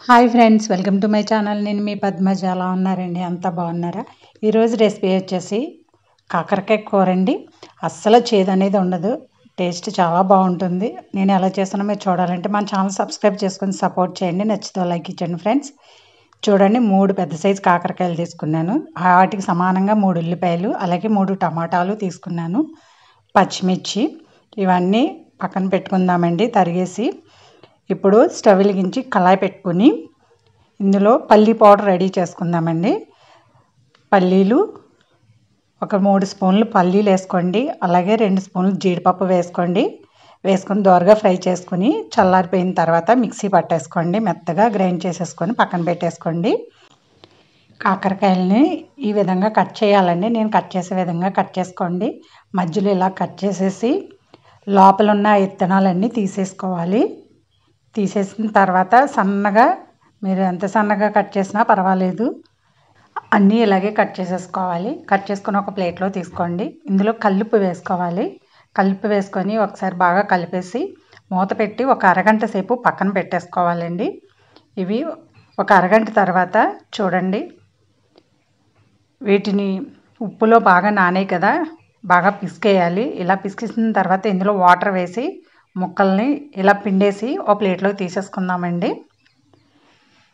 Hi friends, welcome to my channel. నేను మీ పద్మజ. ఎలా ఉన్నారండి? అంతా బాగున్నారా? ఈరోజు రెసిపీ వచ్చేసి కాకరకాయ కూర అండి. అస్సలు చేదు అనేది ఉండదు. టేస్ట్ చాలా బాగుంటుంది. నేను ఎలా చేస్తానో మీరు చూడాలంటే మన ఛానల్ సబ్స్క్రైబ్ చేసుకొని సపోర్ట్ చేయండి. నచ్చితే లైక్ ఇచ్చండి ఫ్రెండ్స్. చూడండి, 3 పెద్ద సైజు కాకరకాయలు తీసుకున్నాను. వాటికి సమానంగా 3 ఉల్లిపాయలు, అలాగే 3 టమాటాలు తీసుకున్నాను. పచ్చిమిర్చి ఇవన్నీ పక్కన పెట్టుకుందామండి తరిగేసి. ఇప్పుడు స్టవ్ వెలిగించి కళాయి పెట్టుకుని ఇందులో పల్లీ పౌడర్ రెడీ చేసుకుందామండి. పల్లీలు ఒక 3 స్పూన్లు పల్లీలు వేసుకోండి. అలాగే 2 స్పూన్లు జీడిపప్పు వేసుకోండి. వేసుకొని దోరగా ఫ్రై చేసుకుని చల్లారిపోయిన తర్వాత మిక్సీ పట్టేసుకోండి. మెత్తగా గ్రైండ్ చేసేసుకొని పక్కన పెట్టేసుకోండి. కాకరకాయలని ఈ విధంగా కట్ చేయాలండి. నేను కట్ చేసే విధంగా కట్ చేసుకోండి. మధ్యలో ఇలా కట్ చేసేసి లోపల ఉన్న విత్తనాలన్నీ తీసేసుకోవాలి. తీసేసిన తర్వాత సన్నగా, మీరు ఎంత సన్నగా కట్ చేసినా పర్వాలేదు, అన్నీ ఇలాగే కట్ చేసేసుకోవాలి. కట్ చేసుకొని ఒక ప్లేట్లో తీసుకోండి. ఇందులో కల్లుప్పు వేసుకోవాలి. కల్లుప్పు వేసుకొని ఒకసారి బాగా కలిపేసి మూత పెట్టి ఒక అరగంట సేపు పక్కన పెట్టేసుకోవాలండి. ఇవి ఒక అరగంట తర్వాత చూడండి, వీటిని ఉప్పులో బాగా నానాయి కదా, బాగా పిసికేయాలి. ఇలా పిసికేసిన తర్వాత ఇందులో వాటర్ వేసి ముక్కల్ని ఇలా పిండేసి ఒక ప్లేట్లోకి తీసేసుకుందామండి.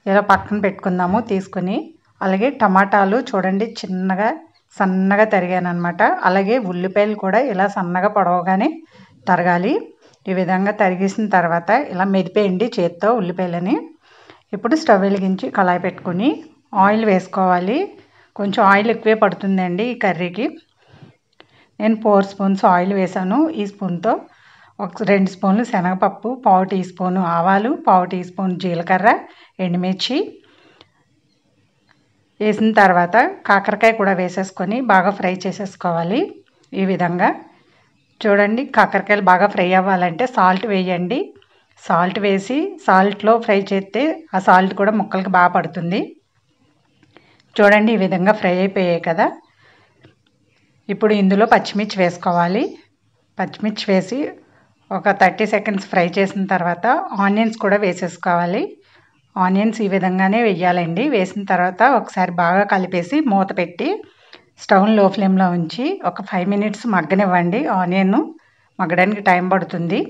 ఇలా పక్కన పెట్టుకుందాము తీసుకుని. అలాగే టమాటాలు చూడండి, చిన్నగా సన్నగా తరిగాను అనమాట. అలాగే ఉల్లిపాయలు కూడా ఇలా సన్నగా పొడవుగానే తరగాలి. ఈ విధంగా తరిగేసిన తర్వాత ఇలా మెదిపేయండి చేత్తో ఉల్లిపాయలని. ఇప్పుడు స్టవ్ వెలిగించి కళాయి పెట్టుకుని ఆయిల్ వేసుకోవాలి. కొంచెం ఆయిల్ ఎక్కువే పడుతుందండి ఈ కర్రీకి. నేను 4 స్పూన్స్ ఆయిల్ వేసాను. ఈ స్పూన్తో ఒక 2 స్పూన్లు శనగపప్పు, 1/4 టీ స్పూను ఆవాలు, 1/4 టీ స్పూన్ జీలకర్ర, ఎండుమిర్చి వేసిన తర్వాత కాకరకాయ కూడా వేసేసుకొని బాగా ఫ్రై చేసేసుకోవాలి. ఈ విధంగా చూడండి, కాకరకాయలు బాగా ఫ్రై అవ్వాలంటే సాల్ట్ వేయండి. సాల్ట్ వేసి సాల్ట్లో ఫ్రై చేస్తే ఆ సాల్ట్ కూడా ముక్కలకి బాగా పడుతుంది. చూడండి, ఈ విధంగా ఫ్రై అయిపోయాయి కదా. ఇప్పుడు ఇందులో పచ్చిమిర్చి వేసుకోవాలి. పచ్చిమిర్చి వేసి ఒక 30 సెకండ్స్ ఫ్రై చేసిన తర్వాత ఆనియన్స్ కూడా వేసేసుకోవాలి. ఆనియన్స్ ఈ విధంగానే వేయాలండి. వేసిన తర్వాత ఒకసారి బాగా కలిపేసి మూత పెట్టి స్టవ్ని లో ఫ్లేమ్లో ఉంచి ఒక 5 మినిట్స్ మగ్గనివ్వండి. ఆనియన్ మగ్గడానికి టైం పడుతుంది.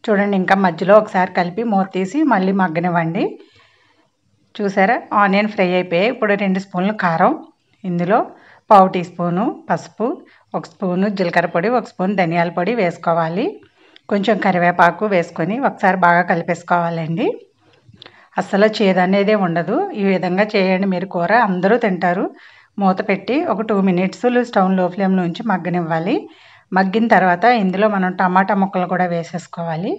చూడండి, ఇంకా మధ్యలో ఒకసారి కలిపి మూత తీసి మళ్ళీ మగ్గనివ్వండి. చూసారా, ఆనియన్ ఫ్రై అయిపోయాయి. ఇప్పుడు 2 స్పూన్లు కారం, ఇందులో 1/4 టీ స్పూను పసుపు, 1 స్పూను జీలకర్ర పొడి, 1 స్పూన్ ధనియాల పొడి వేసుకోవాలి. కొంచెం కరివేపాకు వేసుకొని ఒకసారి బాగా కలిపేసుకోవాలండి. అస్సలు చేదు అనేదే ఉండదు. ఈ విధంగా చేయండి మీరు, కూర అందరూ తింటారు. మూత పెట్టి ఒక 2 మినిట్స్ స్టవ్ లో ఫ్లేమ్లో ఉంచి మగ్గనివ్వాలి. మగ్గిన తర్వాత ఇందులో మనం టమాటా ముక్కలు కూడా వేసేసుకోవాలి.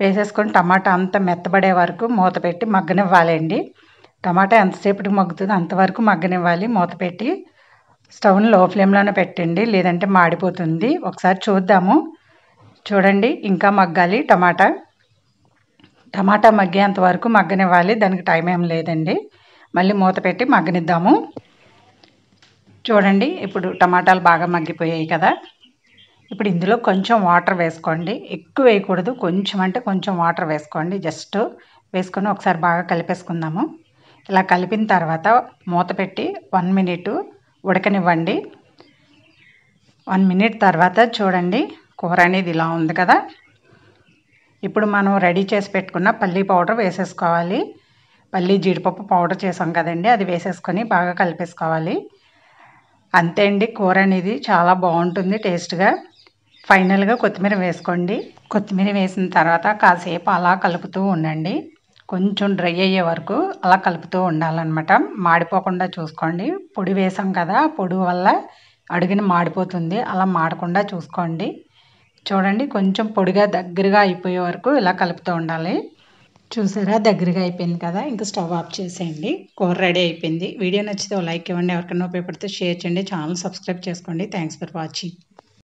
వేసేసుకొని టమాటా అంతా మెత్తబడే వరకు మూత పెట్టి మగ్గనివ్వాలండి. టమాటా ఎంతసేపటికి మగ్గుతుందో అంతవరకు మగ్గనివ్వాలి. మూత పెట్టి స్టవ్ని లో ఫ్లేమ్లోనే పెట్టండి, లేదంటే మాడిపోతుంది. ఒకసారి చూద్దాము. చూడండి, ఇంకా మగ్గాలి. టమాటా మగ్గేంత వరకు మగ్గనివ్వాలి. దానికి టైం ఏం లేదండి. మళ్ళీ మూత పెట్టి మగ్గనిద్దాము. చూడండి, ఇప్పుడు టమాటాలు బాగా మగ్గిపోయాయి కదా. ఇప్పుడు ఇందులో కొంచెం వాటర్ వేసుకోండి. ఎక్కువ వేయకూడదు, కొంచెం అంటే కొంచెం వాటర్ వేసుకోండి. జస్ట్ వేసుకొని ఒకసారి బాగా కలిపేసుకుందాము. ఇలా కలిపిన తర్వాత మూత పెట్టి 1 మినిట్ ఉడకనివ్వండి. 1 మినిట్ తర్వాత చూడండి, కూర అనేది ఇలా ఉంది కదా. ఇప్పుడు మనం రెడీ చేసి పెట్టుకున్న పల్లీ పౌడర్ వేసేసుకోవాలి. పల్లీ జీడిపప్పు పౌడర్ చేసాం కదండి, అది వేసేసుకొని బాగా కలిపేసుకోవాలి. అంతే అండి, కూర అనేది చాలా బాగుంటుంది టేస్ట్గా. ఫైనల్గా కొత్తిమీర వేసుకోండి. కొత్తిమీర వేసిన తర్వాత కాసేపు అలా కలుపుతూ ఉండండి. కొంచెం డ్రై అయ్యే వరకు అలా కలుపుతూ ఉండాలన్నమాట. మాడిపోకుండా చూసుకోండి. పొడి వేసాం కదా, పొడి వల్ల అడుగున మాడిపోతుంది. అలా మాడకుండా చూసుకోండి. చూడండి, కొంచెం పొడిగా దగ్గరగా అయిపోయే వరకు ఇలా కలుపుతూ ఉండాలి. చూసారా, దగ్గరగా అయిపోయింది కదా. ఇంకా స్టవ్ ఆఫ్ చేసేయండి. కూర రెడీ అయిపోయింది. వీడియో నచ్చితే లైక్ ఇవ్వండి. ఎవరికైనా ఉపయోగపడితే షేర్ చేయండి. ఛానల్ సబ్స్క్రైబ్ చేసుకోండి. Thanks for watching.